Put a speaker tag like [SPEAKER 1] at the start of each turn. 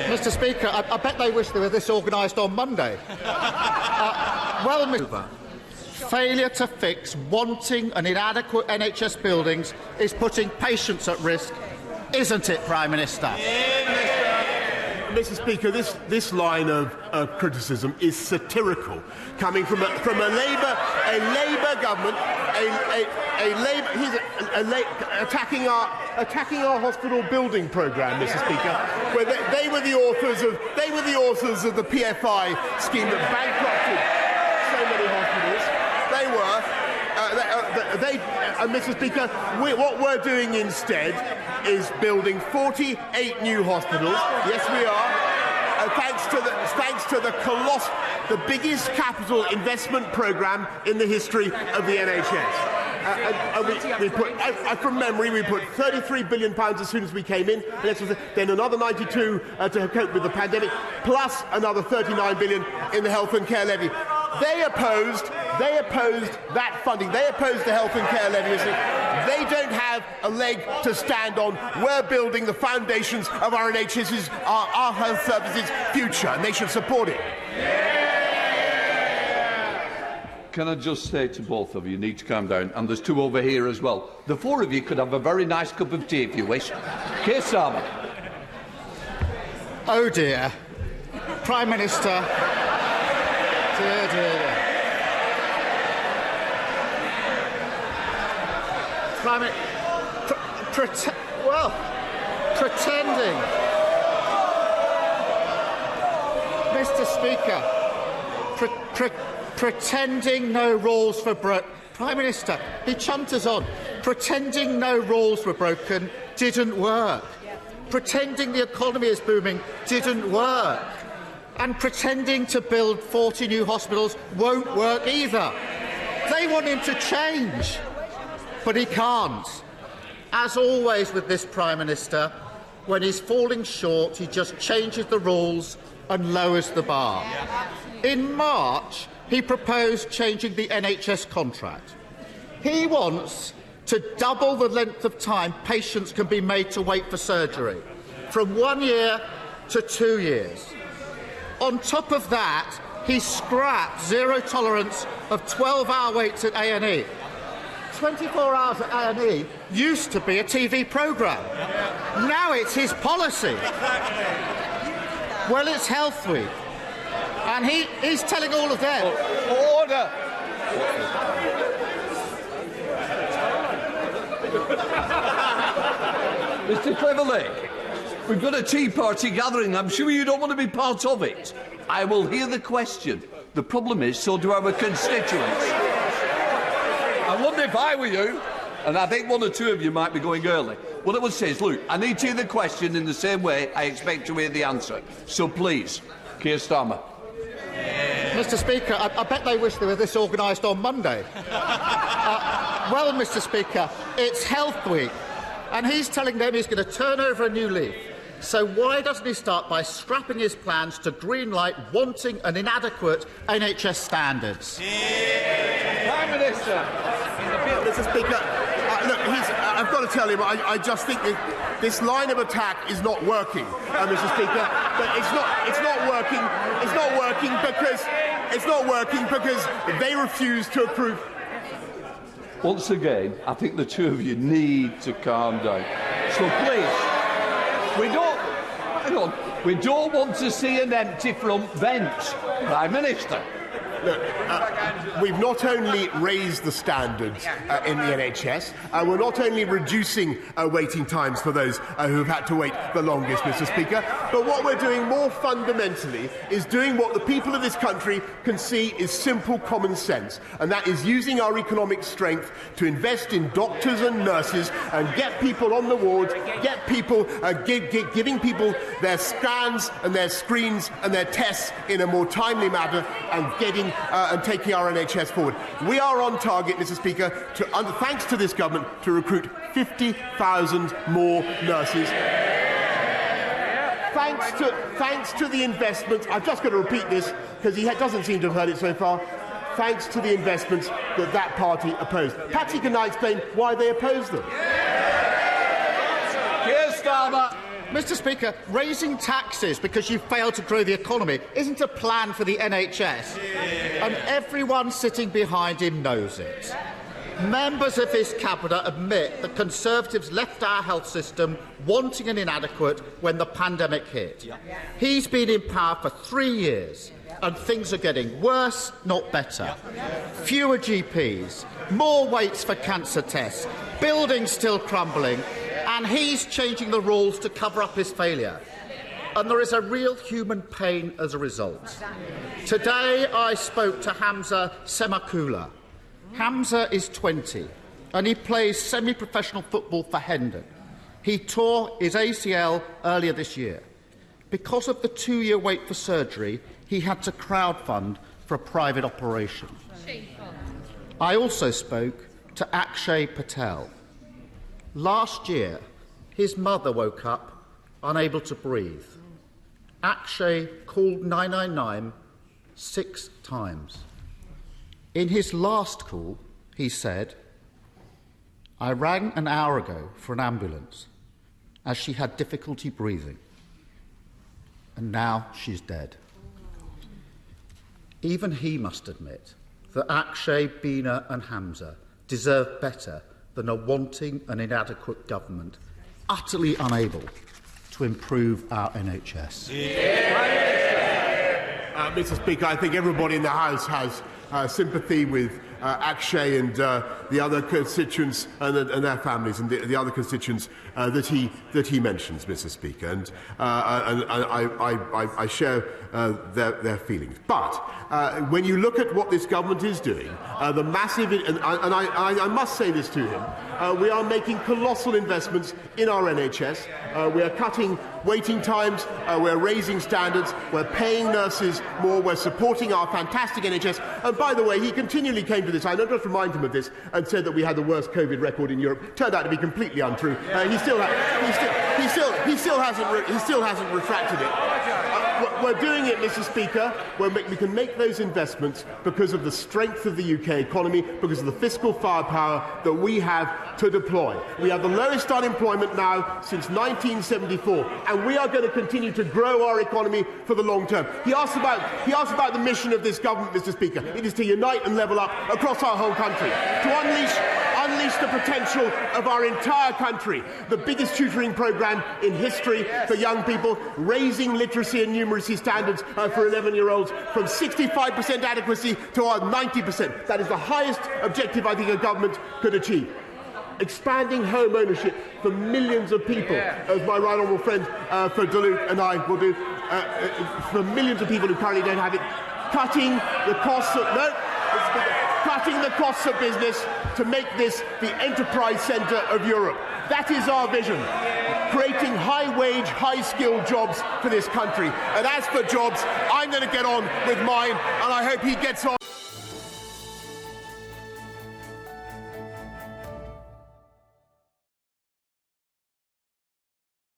[SPEAKER 1] Mr. Speaker, I bet they wish they were this organised on Monday. Well, Mr. Failure to fix wanting and inadequate NHS buildings is putting patients at risk, isn't it, Prime Minister?
[SPEAKER 2] Mr. Speaker, this line of criticism is satirical, coming from a Labour government, attacking our hospital building programme, Mr. Speaker, where they were the authors of the PFI scheme that bankrupted so many hospitals. Mr. Speaker, what we're doing instead is building 48 new hospitals. Yes, we are. Thanks to the biggest capital investment programme in the history of the NHS. From memory, we put £33 billion as soon as we came in, then another 92 to cope with the pandemic, plus another £39 billion in the health and care levy. They opposed that funding. They opposed the health and care levy. They don't have a leg to stand on. We're building the foundations of our NHS's, our health services' future, and they should support it.
[SPEAKER 3] Can I just say to both of you, you need to calm down, and there's two over here as well. The four of you could have a very nice cup of tea if you wish. Keir Starmer.
[SPEAKER 1] Oh dear. Prime Minister. Dear, dear, dear. Pretending. Mr. Speaker, pretending no rules for Prime Minister, he chunters on. Pretending no rules were broken didn't work. Pretending the economy is booming didn't work. And pretending to build 40 new hospitals won't work either. They want him to change, but he can't. As always with this Prime Minister, when he's falling short, he just changes the rules and lowers the bar. In March, he proposed changing the NHS contract. He wants to double the length of time patients can be made to wait for surgery, from 1 year to 2 years. On top of that, he scrapped zero tolerance of 12-hour waits at A&E. 24 hours at A&E used to be a TV programme. Now it's his policy. Well, it's Health Week. And he's telling all of them.
[SPEAKER 3] Order! Mr. Cleverly, we've got a Tea Party gathering. I'm sure you don't want to be part of it. I will hear the question. The problem is, so do our constituents. I wonder if I were you, and I think one or two of you might be going early. What I would say is, look, I need to hear the question in the same way I expect to hear the answer. So please, Keir Starmer.
[SPEAKER 1] Mr. Speaker, I bet they wish they were this organised on Monday. Well, Mr. Speaker, it's Health Week, and he's telling them he's going to turn over a new leaf. So why doesn't he start by scrapping his plans to greenlight wanting and inadequate NHS standards?
[SPEAKER 3] Prime Minister.
[SPEAKER 2] Mr. Speaker, look, I've got to tell him, I just think this line of attack is not working, Mr. Speaker. But it's not working. It's not working because they refuse to approve.
[SPEAKER 3] Once again, I think the two of you need to calm down. So please, we don't want to see an empty front bench, Prime Minister.
[SPEAKER 2] Look, we've not only raised the standards in the NHS, we're not only reducing waiting times for those who have had to wait the longest, Mr. Speaker, but what we're doing more fundamentally is doing what the people of this country can see is simple common sense, and that is using our economic strength to invest in doctors and nurses and get people on the wards, get people giving people their scans and their screens and their tests in a more timely manner and getting and taking our NHS forward. We are on target, Mr. Speaker, thanks to this government, to recruit 50,000 more nurses. Thanks to the investments, I've just got to repeat this because he doesn't seem to have heard it so far, thanks to the investments that party opposed. Perhaps he can now explain why they opposed them.
[SPEAKER 3] Keir Starmer.
[SPEAKER 1] Mr. Speaker, raising taxes because you failed to grow the economy isn't a plan for the NHS, and everyone sitting behind him knows it. Members of his cabinet admit that Conservatives left our health system wanting and inadequate when the pandemic hit. He's been in power for 3 years, and things are getting worse, not better. Fewer GPs, more waits for cancer tests, buildings still crumbling, and he's changing the rules to cover up his failure. And there is a real human pain as a result. Today I spoke to Hamza Semakula. Hamza is 20 and he plays semi-professional football for Hendon. He tore his ACL earlier this year. Because of the 2-year wait for surgery, he had to crowdfund for a private operation. I also spoke to Akshay Patel. Last year, his mother woke up unable to breathe. Akshay called 999 6 times. In his last call, he said, "I rang an hour ago for an ambulance as she had difficulty breathing, and now she's dead." Even he must admit that Akshay, Bina and Hamza deserve better than a wanting and inadequate government utterly unable to improve our NHS.
[SPEAKER 2] Mr. Speaker, I think everybody in the House has sympathy with Akshay and the other constituents and their families and the other constituents that he mentions, Mr. Speaker, and I share their feelings. But when you look at what this government is doing, the massive and I must say this to him, we are making colossal investments in our NHS. We are cutting waiting times, we're raising standards, we're paying nurses more, we're supporting our fantastic NHS. And by the way, he continually came to this, I don't just remind him of this, and said that we had the worst COVID record in Europe. Turned out to be completely untrue. He still hasn't retracted it. We're doing it, Mr. Speaker. We can make those investments because of the strength of the UK economy, because of the fiscal firepower that we have to deploy. We have the lowest unemployment now since 1974, and we are going to continue to grow our economy for the long term. He asked about the mission of this government, Mr. Speaker. It is to unite and level up across our whole country, to unleash the potential of our entire country. The biggest tutoring programme in history for young people, raising literacy and numeracy standards for 11-year-olds from 65% adequacy to our 90%. That is the highest objective I think a government could achieve. Expanding home ownership for millions of people, as my right honourable friend for Duluth and I will do, for millions of people who currently don't have it. Cutting the costs of business to make this the enterprise centre of Europe. That is our vision. Creating high-wage, high-skilled jobs for this country. And as for jobs, I'm going to get on with mine, and I hope he gets on